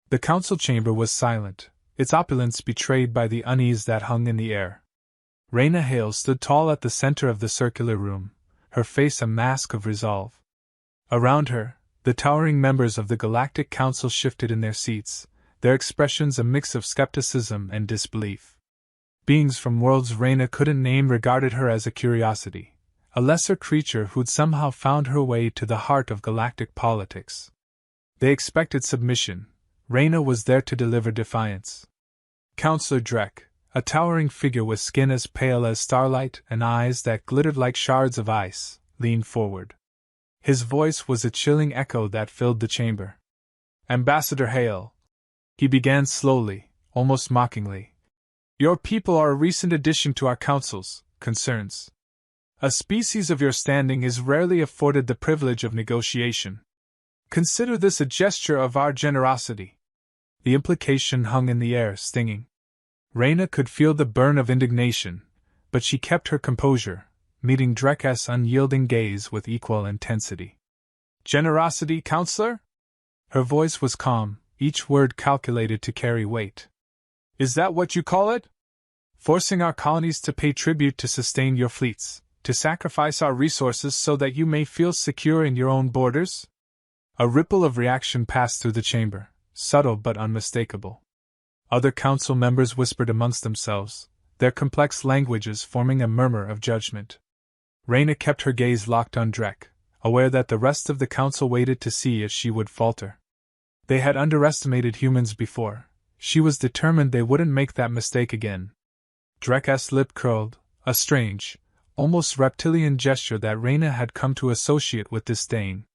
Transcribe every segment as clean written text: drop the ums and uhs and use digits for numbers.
The council chamber was silent, its opulence betrayed by the unease that hung in the air. Raina Hale stood tall at the center of the circular room, her face a mask of resolve. Around her, the towering members of the Galactic Council shifted in their seats, their expressions a mix of skepticism and disbelief. Beings from worlds Raina couldn't name regarded her as a curiosity, a lesser creature who'd somehow found her way to the heart of galactic politics. They expected submission. Raina was there to deliver defiance. Councilor Drek, a towering figure with skin as pale as starlight and eyes that glittered like shards of ice, leaned forward. His voice was a chilling echo that filled the chamber. Ambassador Hale, he began slowly, almost mockingly. Your people are a recent addition to our council's concerns. A species of your standing is rarely afforded the privilege of negotiation. Consider this a gesture of our generosity. The implication hung in the air, stinging. Raina could feel the burn of indignation, but she kept her composure, meeting Drek's unyielding gaze with equal intensity. Generosity, Counselor? Her voice was calm, each word calculated to carry weight. Is that what you call it? Forcing our colonies to pay tribute to sustain your fleets, to sacrifice our resources so that you may feel secure in your own borders? A ripple of reaction passed through the chamber, subtle but unmistakable. Other council members whispered amongst themselves, their complex languages forming a murmur of judgment. Raina kept her gaze locked on Drek, aware that the rest of the council waited to see if she would falter. They had underestimated humans before. She was determined they wouldn't make that mistake again. Drek's lip curled, a strange, almost reptilian gesture that Raina had come to associate with disdain.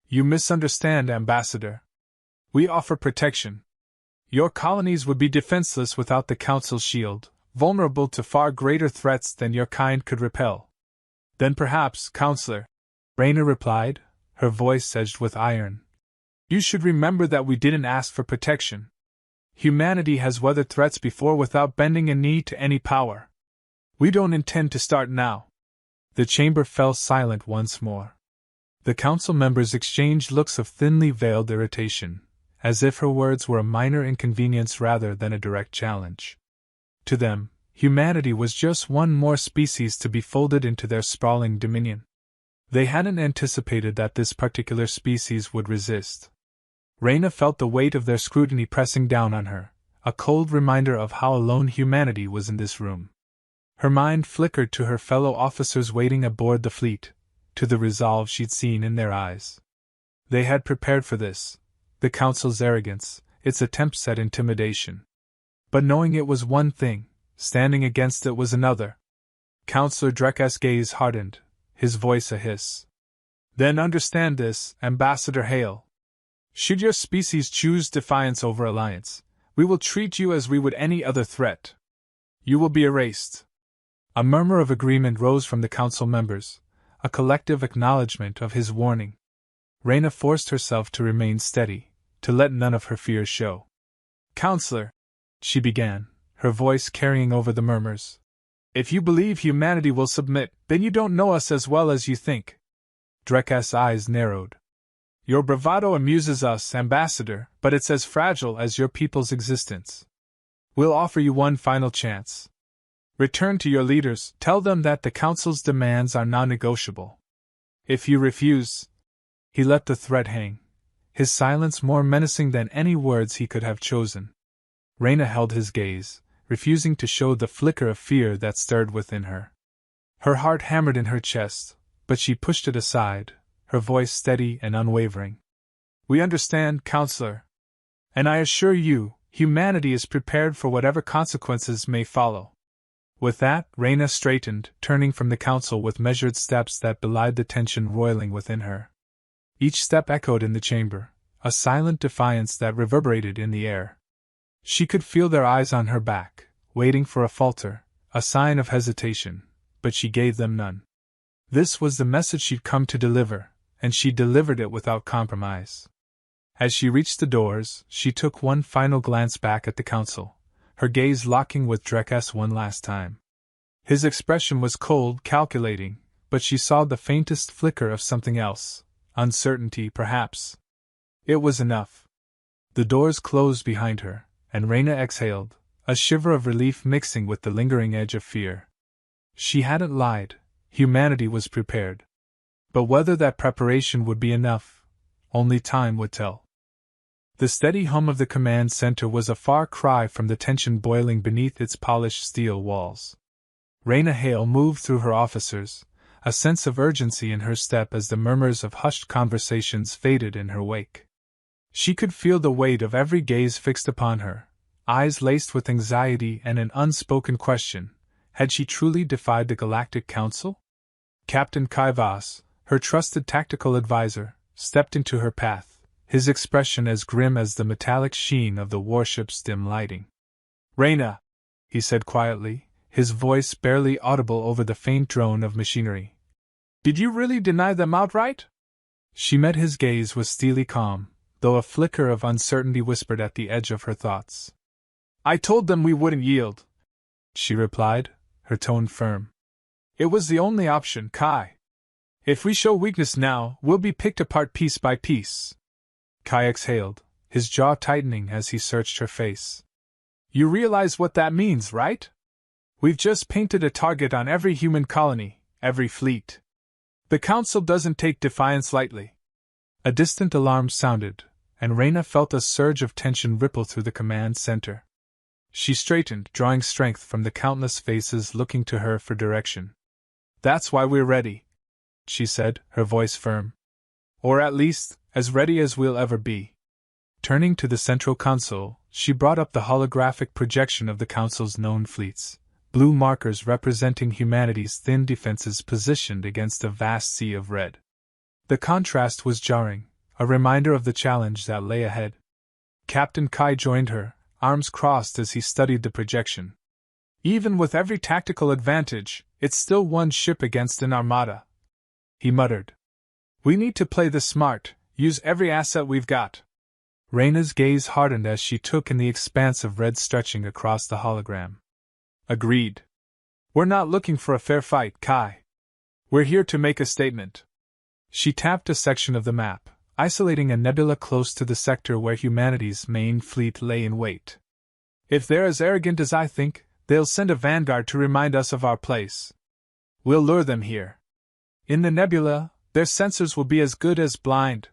You misunderstand, Ambassador. We offer protection. Your colonies would be defenseless without the Council's shield, vulnerable to far greater threats than your kind could repel. Then perhaps, Counselor, Raina replied, her voice edged with iron. You should remember that we didn't ask for protection. Humanity has weathered threats before without bending a knee to any power. We don't intend to start now. The chamber fell silent once more. The council members exchanged looks of thinly veiled irritation, as if her words were a minor inconvenience rather than a direct challenge. To them, humanity was just one more species to be folded into their sprawling dominion. They hadn't anticipated that this particular species would resist. Raina felt the weight of their scrutiny pressing down on her, a cold reminder of how alone humanity was in this room. Her mind flickered to her fellow officers waiting aboard the fleet, to the resolve she'd seen in their eyes. They had prepared for this, the Council's arrogance, its attempts at intimidation. But knowing it was one thing, standing against it was another. Councilor Drek's gaze hardened, his voice a hiss. Then understand this, Ambassador Hale. Should your species choose defiance over alliance, we will treat you as we would any other threat. You will be erased. A murmur of agreement rose from the council members, a collective acknowledgement of his warning. Raina forced herself to remain steady, to let none of her fears show. Counselor, she began, her voice carrying over the murmurs. If you believe humanity will submit, then you don't know us as well as you think. Drek's eyes narrowed. Your bravado amuses us, Ambassador, but it's as fragile as your people's existence. We'll offer you one final chance. Return to your leaders, tell them that the Council's demands are non-negotiable. If you refuse... He let the threat hang, his silence more menacing than any words he could have chosen. Raina held his gaze, refusing to show the flicker of fear that stirred within her. Her heart hammered in her chest, but she pushed it aside, her voice steady and unwavering. We understand, Counselor. And I assure you, humanity is prepared for whatever consequences may follow. With that, Raina straightened, turning from the council with measured steps that belied the tension roiling within her. Each step echoed in the chamber, a silent defiance that reverberated in the air. She could feel their eyes on her back, waiting for a falter, a sign of hesitation, but she gave them none. This was the message she'd come to deliver, and she delivered it without compromise. As she reached the doors, she took one final glance back at the council, her gaze locking with Drek's one last time. His expression was cold, calculating, but she saw the faintest flicker of something else, uncertainty perhaps. It was enough. The doors closed behind her, and Raina exhaled, a shiver of relief mixing with the lingering edge of fear. She hadn't lied, humanity was prepared. But whether that preparation would be enough, only time would tell. The steady hum of the command center was a far cry from the tension boiling beneath its polished steel walls. Raina Hale moved through her officers, a sense of urgency in her step as the murmurs of hushed conversations faded in her wake. She could feel the weight of every gaze fixed upon her, eyes laced with anxiety and an unspoken question: had she truly defied the Galactic Council? Captain Kai Voss, her trusted tactical advisor, stepped into her path, his expression as grim as the metallic sheen of the warship's dim lighting. "Raina," he said quietly, his voice barely audible over the faint drone of machinery. "Did you really deny them outright?" She met his gaze with steely calm, though a flicker of uncertainty whispered at the edge of her thoughts. "I told them we wouldn't yield," she replied, her tone firm. "It was the only option, Kai. If we show weakness now, we'll be picked apart piece by piece." Kai exhaled, his jaw tightening as he searched her face. "You realize what that means, right? We've just painted a target on every human colony, every fleet. The Council doesn't take defiance lightly." A distant alarm sounded, and Raina felt a surge of tension ripple through the command center. She straightened, drawing strength from the countless faces looking to her for direction. "That's why we're ready," she said, her voice firm. "Or at least, as ready as we'll ever be." Turning to the central console, she brought up the holographic projection of the Council's known fleets, blue markers representing humanity's thin defenses positioned against a vast sea of red. The contrast was jarring, a reminder of the challenge that lay ahead. Captain Kai joined her, arms crossed as he studied the projection. "Even with every tactical advantage, it's still one ship against an armada," he muttered. "We need to play this smart, use every asset we've got." Raina's gaze hardened as she took in the expanse of red stretching across the hologram. "Agreed. We're not looking for a fair fight, Kai. We're here to make a statement." She tapped a section of the map, isolating a nebula close to the sector where humanity's main fleet lay in wait. "If they're as arrogant as I think, they'll send a vanguard to remind us of our place. We'll lure them here. In the nebula, their sensors will be as good as blind."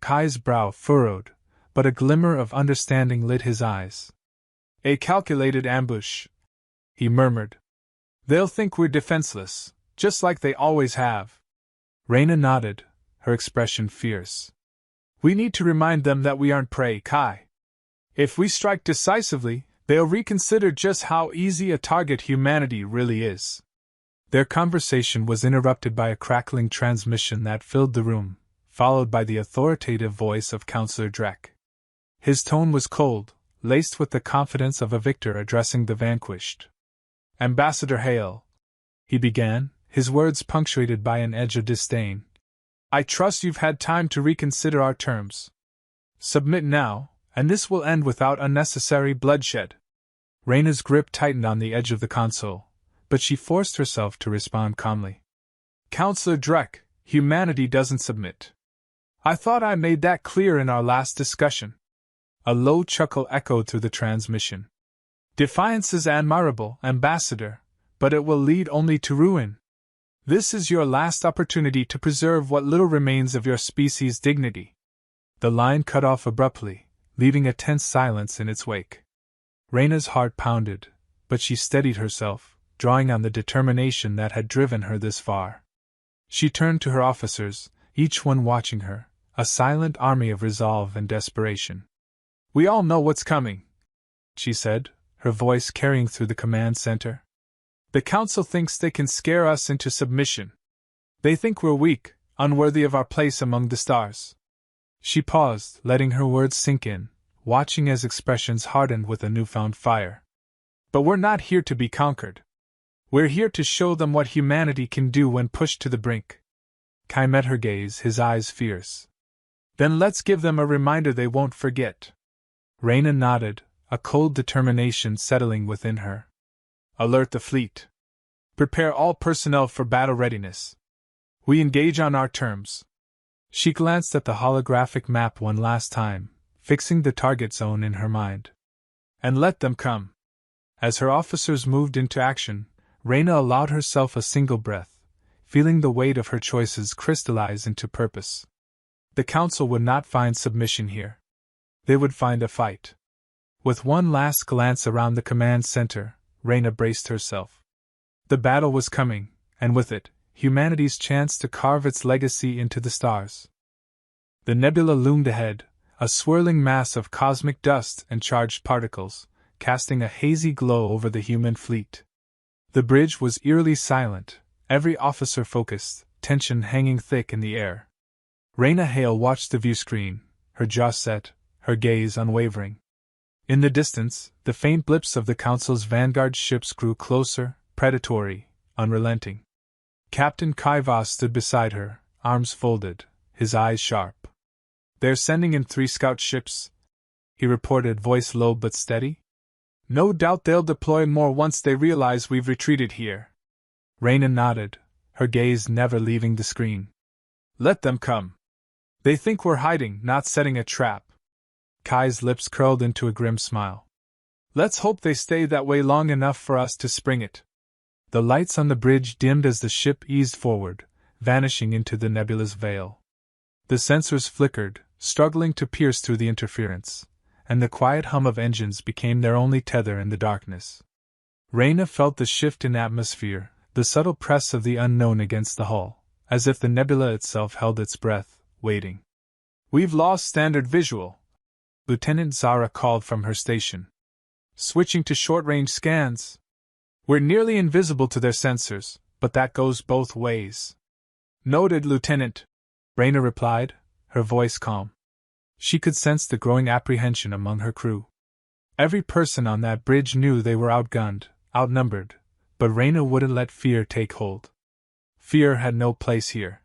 Kai's brow furrowed, but a glimmer of understanding lit his eyes. "A calculated ambush," he murmured. "They'll think we're defenseless, just like they always have." Raina nodded, her expression fierce. "We need to remind them that we aren't prey, Kai. If we strike decisively, they'll reconsider just how easy a target humanity really is." Their conversation was interrupted by a crackling transmission that filled the room, followed by the authoritative voice of Councilor Drek. His tone was cold, laced with the confidence of a victor addressing the vanquished. "Ambassador Hale," he began, his words punctuated by an edge of disdain. "I trust you've had time to reconsider our terms. Submit now, and this will end without unnecessary bloodshed." Raina's grip tightened on the edge of the console, but she forced herself to respond calmly. "Councilor Drek, humanity doesn't submit. I thought I made that clear in our last discussion." A low chuckle echoed through the transmission. "Defiance is admirable, Ambassador, but it will lead only to ruin. This is your last opportunity to preserve what little remains of your species' dignity." The line cut off abruptly, leaving a tense silence in its wake. Raina's heart pounded, but she steadied herself, drawing on the determination that had driven her this far. She turned to her officers, each one watching her, a silent army of resolve and desperation. "We all know what's coming," she said, her voice carrying through the command center. "The Council thinks they can scare us into submission. They think we're weak, unworthy of our place among the stars." She paused, letting her words sink in, watching as expressions hardened with a newfound fire. "But we're not here to be conquered. We're here to show them what humanity can do when pushed to the brink." Kai met her gaze, his eyes fierce. "Then let's give them a reminder they won't forget." Raina nodded, a cold determination settling within her. "Alert the fleet. Prepare all personnel for battle readiness. We engage on our terms." She glanced at the holographic map one last time, fixing the target zone in her mind. And let them come. As her officers moved into action, Raina allowed herself a single breath, feeling the weight of her choices crystallize into purpose. The Council would not find submission here. They would find a fight. With one last glance around the command center, Raina braced herself. The battle was coming, and with it, humanity's chance to carve its legacy into the stars. The nebula loomed ahead, a swirling mass of cosmic dust and charged particles, casting a hazy glow over the human fleet. The bridge was eerily silent, every officer focused, tension hanging thick in the air. Raina Hale watched the viewscreen, her jaw set, her gaze unwavering. In the distance, the faint blips of the Council's vanguard ships grew closer, predatory, unrelenting. Captain Kaiva stood beside her, arms folded, his eyes sharp. "They're sending in 3 scout ships," he reported, voice low but steady. "No doubt they'll deploy more once they realize we've retreated here." Raina nodded, her gaze never leaving the screen. "Let them come. They think we're hiding, not setting a trap." Kai's lips curled into a grim smile. "Let's hope they stay that way long enough for us to spring it." The lights on the bridge dimmed as the ship eased forward, vanishing into the nebula's veil. The sensors flickered, struggling to pierce through the interference, and the quiet hum of engines became their only tether in the darkness. Raina felt the shift in atmosphere, the subtle press of the unknown against the hull, as if the nebula itself held its breath, waiting. "We've lost standard visual," Lieutenant Zara called from her station. "Switching to short-range scans. We're nearly invisible to their sensors, but that goes both ways." "Noted, Lieutenant," Raina replied, her voice calm. She could sense the growing apprehension among her crew. Every person on that bridge knew they were outgunned, outnumbered, but Raina wouldn't let fear take hold. Fear had no place here.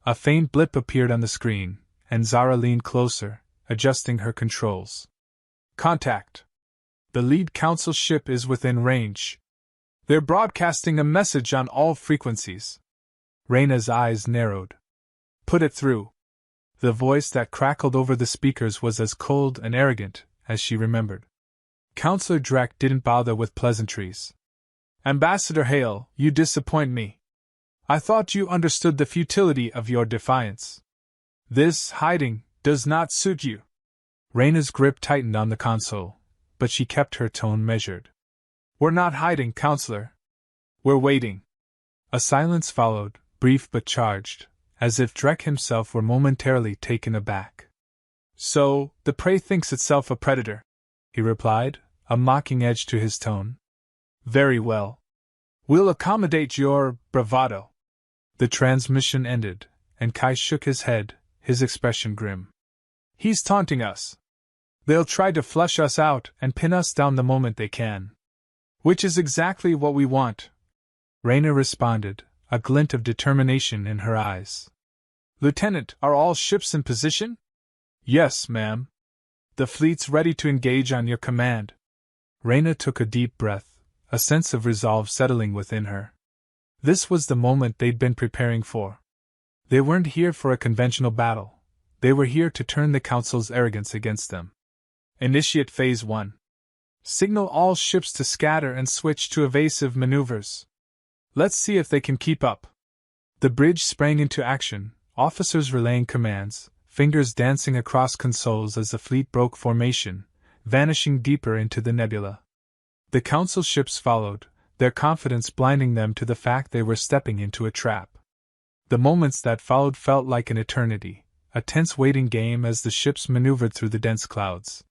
A faint blip appeared on the screen, and Zara leaned closer, adjusting her controls. "Contact. The lead Council ship is within range. They're broadcasting a message on all frequencies." Raina's eyes narrowed. "Put it through." The voice that crackled over the speakers was as cold and arrogant as she remembered. Councilor Drek didn't bother with pleasantries. "Ambassador Hale, you disappoint me. I thought you understood the futility of your defiance. This hiding does not suit you." Raina's grip tightened on the console, but she kept her tone measured. "We're not hiding, Counselor. We're waiting." A silence followed, brief but charged, as if Drek himself were momentarily taken aback. "So, the prey thinks itself a predator," he replied, a mocking edge to his tone. "Very well. We'll accommodate your bravado." The transmission ended, and Kai shook his head, his expression grim. "He's taunting us. They'll try to flush us out and pin us down the moment they can. Which is exactly what we want," Raina responded, a glint of determination in her eyes. "Lieutenant, are all ships in position?" "Yes, ma'am." "The fleet's ready to engage on your command." Raina took a deep breath, a sense of resolve settling within her. This was the moment they'd been preparing for. They weren't here for a conventional battle. They were here to turn the Council's arrogance against them. Initiate Phase 1. Signal all ships to scatter and switch to evasive maneuvers. Let's see if they can keep up. The bridge sprang into action, officers relaying commands, fingers dancing across consoles as the fleet broke formation, vanishing deeper into the nebula. The Council ships followed, their confidence blinding them to the fact they were stepping into a trap. The moments that followed felt like an eternity, a tense waiting game as the ships maneuvered through the dense clouds.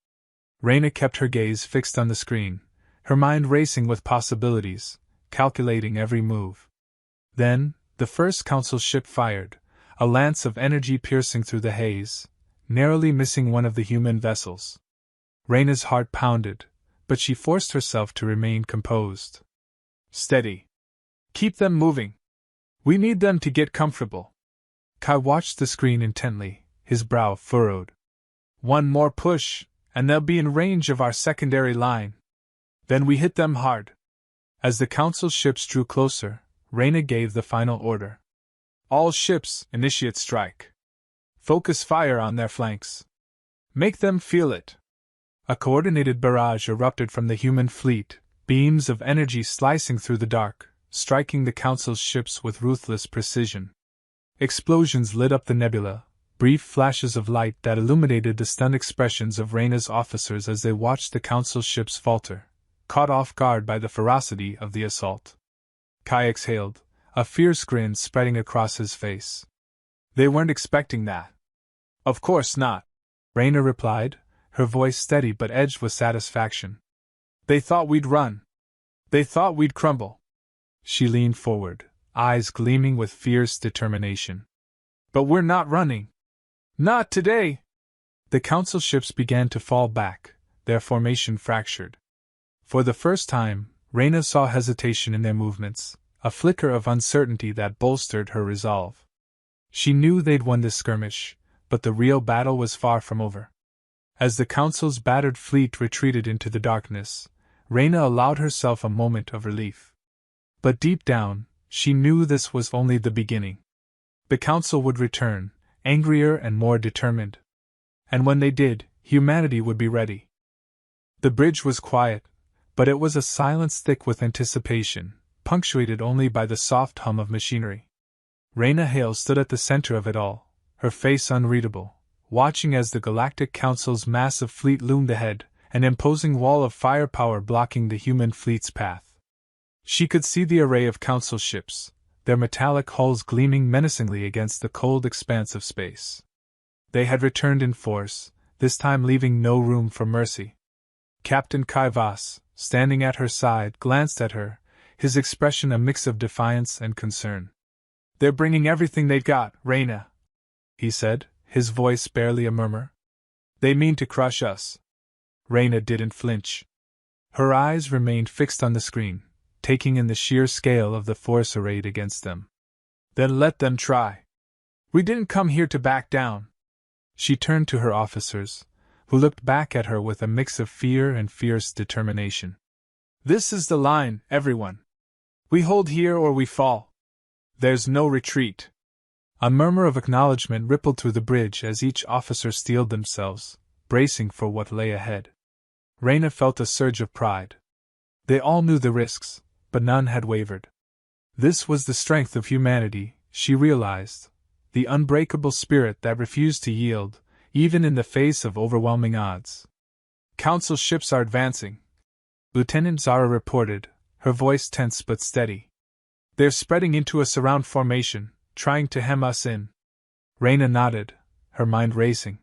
Raina kept her gaze fixed on the screen, her mind racing with possibilities, calculating every move. Then, the first Council ship fired, a lance of energy piercing through the haze, narrowly missing one of the human vessels. Raina's heart pounded, but she forced herself to remain composed. "Steady. Keep them moving. We need them to get comfortable." Kai watched the screen intently, his brow furrowed. "One more push, and they'll be in range of our secondary line. Then we hit them hard." As the Council ships drew closer, Raina gave the final order. "All ships, initiate strike. Focus fire on their flanks. Make them feel it. A coordinated barrage erupted from the human fleet, beams of energy slicing through the dark, striking the Council's ships with ruthless precision. Explosions lit up the nebula, brief flashes of light that illuminated the stunned expressions of Raina's officers as they watched the Council's ships falter, caught off guard by the ferocity of the assault. Kai exhaled, a fierce grin spreading across his face. They weren't expecting that. Of course not, Raina replied, her voice steady but edged with satisfaction. They thought we'd run. They thought we'd crumble. She leaned forward, eyes gleaming with fierce determination. But we're not running. Not today! The Council ships began to fall back, their formation fractured. For the first time, Raina saw hesitation in their movements, a flicker of uncertainty that bolstered her resolve. She knew they'd won this skirmish, but the real battle was far from over. As the Council's battered fleet retreated into the darkness, Raina allowed herself a moment of relief. But deep down, she knew this was only the beginning. The Council would return, angrier and more determined. And when they did, humanity would be ready. The bridge was quiet, but it was a silence thick with anticipation, punctuated only by the soft hum of machinery. Raina Hale stood at the center of it all, her face unreadable, watching as the Galactic Council's massive fleet loomed ahead, an imposing wall of firepower blocking the human fleet's path. She could see the array of Council ships, their metallic hulls gleaming menacingly against the cold expanse of space. They had returned in force, this time leaving no room for mercy. Captain Kai Voss, standing at her side, glanced at her, his expression a mix of defiance and concern. They're bringing everything they've got, Raina, he said, his voice barely a murmur. They mean to crush us. Raina didn't flinch. Her eyes remained fixed on the screen, taking in the sheer scale of the force arrayed against them. Then let them try. We didn't come here to back down. She turned to her officers, who looked back at her with a mix of fear and fierce determination. This is the line, everyone. We hold here or we fall. There's no retreat. A murmur of acknowledgement rippled through the bridge as each officer steeled themselves, bracing for what lay ahead. Raina felt a surge of pride. They all knew the risks, but none had wavered. This was the strength of humanity, she realized, the unbreakable spirit that refused to yield, even in the face of overwhelming odds. Council ships are advancing, Lieutenant Zara reported, her voice tense but steady. They're spreading into a surround formation, trying to hem us in. Raina nodded, her mind racing.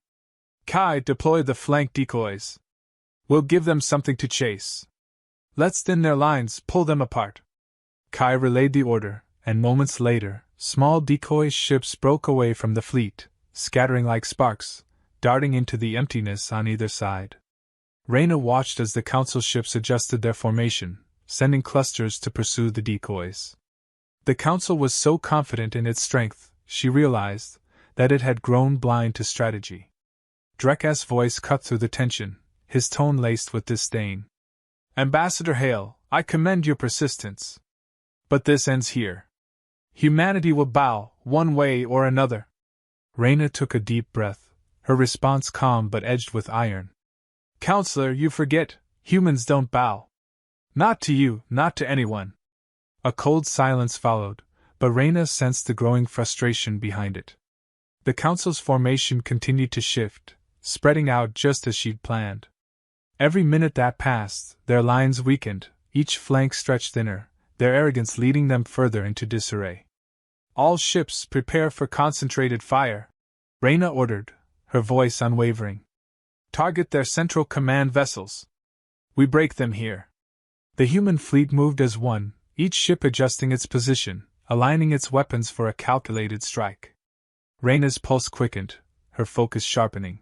Kai, deploy the flank decoys. We'll give them something to chase. Let's thin their lines, pull them apart. Kai relayed the order, and moments later, small decoy ships broke away from the fleet, scattering like sparks, darting into the emptiness on either side. Raina watched as the Council ships adjusted their formation, sending clusters to pursue the decoys. The Council was so confident in its strength, she realized, that it had grown blind to strategy. Drek's voice cut through the tension, his tone laced with disdain. Ambassador Hale, I commend your persistence. But this ends here. Humanity will bow, one way or another. Raina took a deep breath, her response calm but edged with iron. Counselor, you forget, humans don't bow. Not to you, not to anyone. A cold silence followed, but Raina sensed the growing frustration behind it. The Council's formation continued to shift, spreading out just as she'd planned. Every minute that passed, their lines weakened, each flank stretched thinner, their arrogance leading them further into disarray. All ships prepare for concentrated fire, Raina ordered, her voice unwavering. Target their central command vessels. We break them here. The human fleet moved as one, each ship adjusting its position, aligning its weapons for a calculated strike. Raina's pulse quickened, her focus sharpening.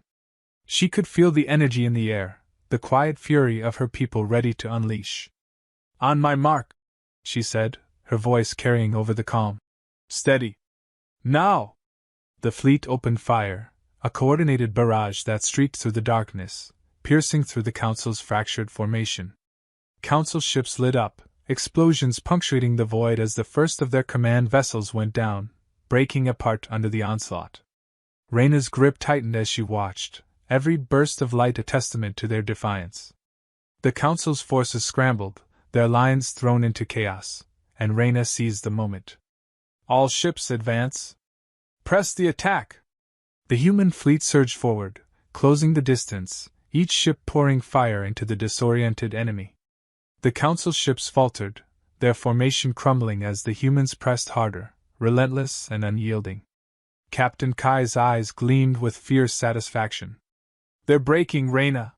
She could feel the energy in the air, the quiet fury of her people ready to unleash. On my mark, she said, her voice carrying over the calm. Steady. Now! The fleet opened fire, a coordinated barrage that streaked through the darkness, piercing through the Council's fractured formation. Council ships lit up, explosions punctuating the void as the first of their command vessels went down, breaking apart under the onslaught. Raina's grip tightened as she watched, every burst of light a testament to their defiance. The Council's forces scrambled, their lines thrown into chaos, and Raina seized the moment. All ships advance! Press the attack! The human fleet surged forward, closing the distance, each ship pouring fire into the disoriented enemy. The Council ships faltered, their formation crumbling as the humans pressed harder, relentless and unyielding. Captain Kai's eyes gleamed with fierce satisfaction. They're breaking, Raina!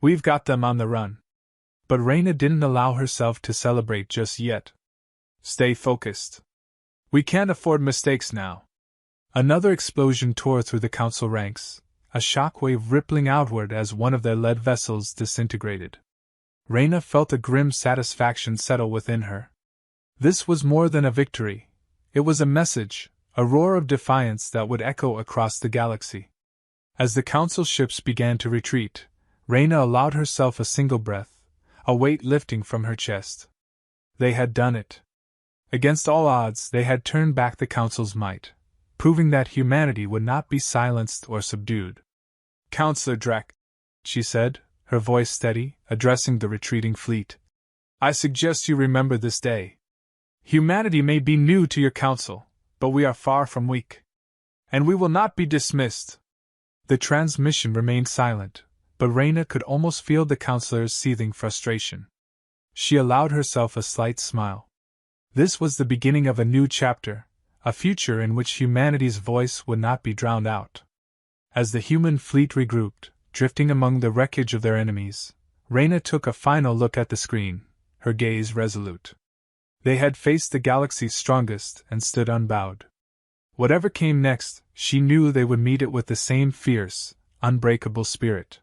We've got them on the run. But Raina didn't allow herself to celebrate just yet. Stay focused. We can't afford mistakes now. Another explosion tore through the Council ranks, a shockwave rippling outward as one of their lead vessels disintegrated. Raina felt a grim satisfaction settle within her. This was more than a victory. It was a message, a roar of defiance that would echo across the galaxy. As the Council ships began to retreat, Raina allowed herself a single breath, a weight lifting from her chest. They had done it. Against all odds, they had turned back the Council's might, proving that humanity would not be silenced or subdued. Councilor Drek, she said, her voice steady, addressing the retreating fleet. I suggest you remember this day. Humanity may be new to your council, but we are far from weak. And we will not be dismissed. The transmission remained silent, but Raina could almost feel the councilor's seething frustration. She allowed herself a slight smile. This was the beginning of a new chapter, a future in which humanity's voice would not be drowned out. As the human fleet regrouped, drifting among the wreckage of their enemies, Raina took a final look at the screen, her gaze resolute. They had faced the galaxy's strongest and stood unbowed. Whatever came next, she knew they would meet it with the same fierce, unbreakable spirit.